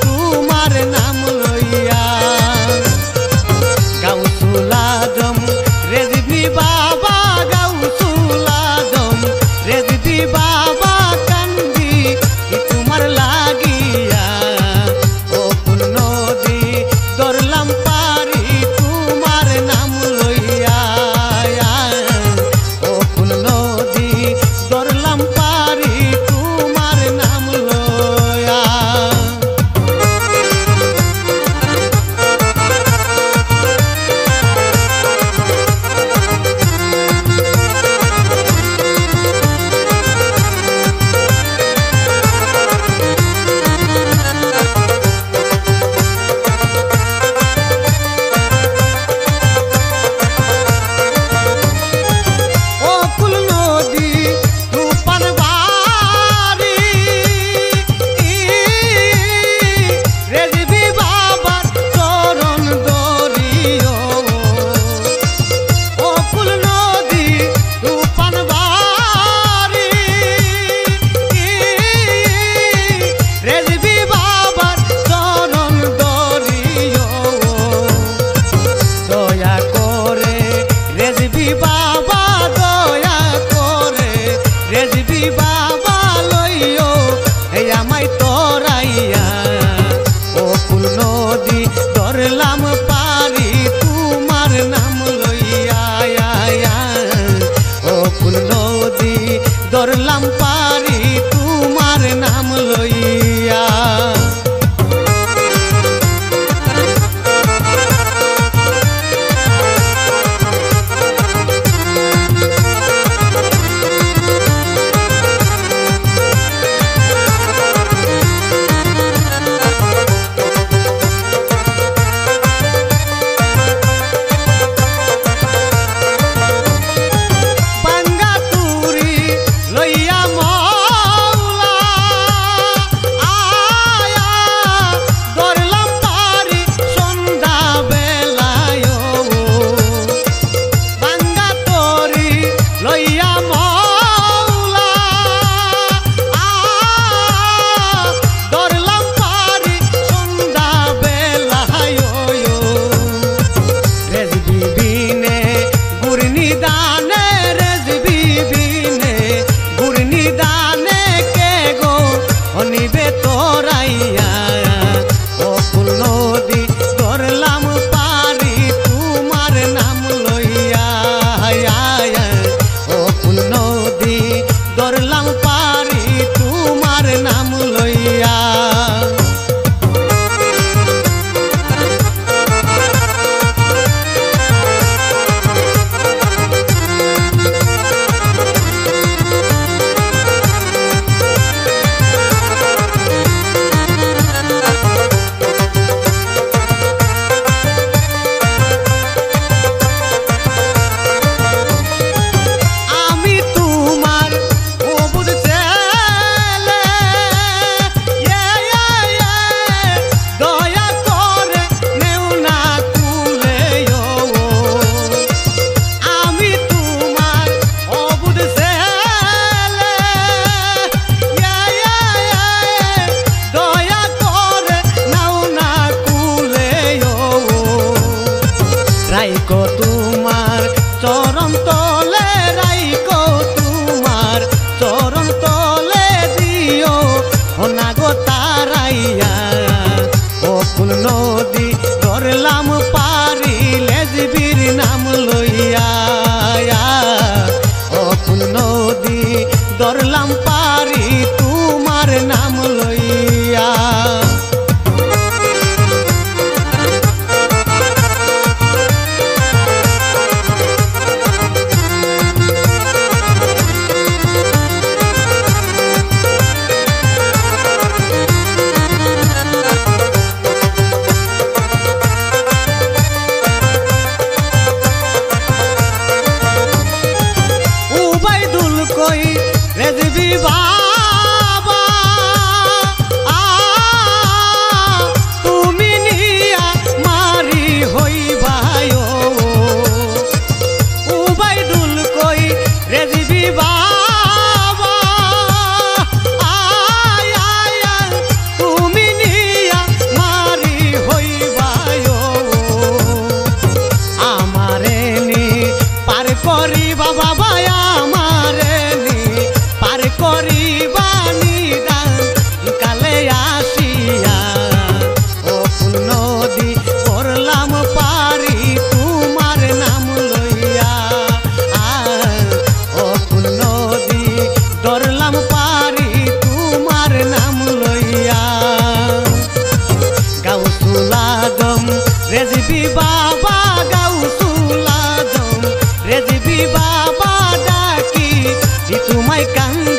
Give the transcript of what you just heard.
তোমার নাম লইয়া। গাউসুল আজম রেজভী বাবা, গাউসুল আজম রেজভী বাবা কান্দি তোমার লাগিয়া। ও কোন নদী ধরলাম পারি তোমার নাম লইয়া। ও কোন নদী ধরলাম পারি তোমার নাম লইয়া। ধরলাম পারি তোমার নাম লইয়া। ও কুল নদী ধরলাম পারি তোমার নাম লইয়া। ধরলাম পারি তোমার নাম লইয়া। রাইকো তোমার চরণ তলে, রাইকো তোমার চরণ তলে দিও নাগো তারাইয়া। ও কুল নদী ধরলাম পারি লেজবির নাম লইয়া। ও কুল নদী ধরলাম পারি তোমার নাম লইয়া। তোমায় কান্দ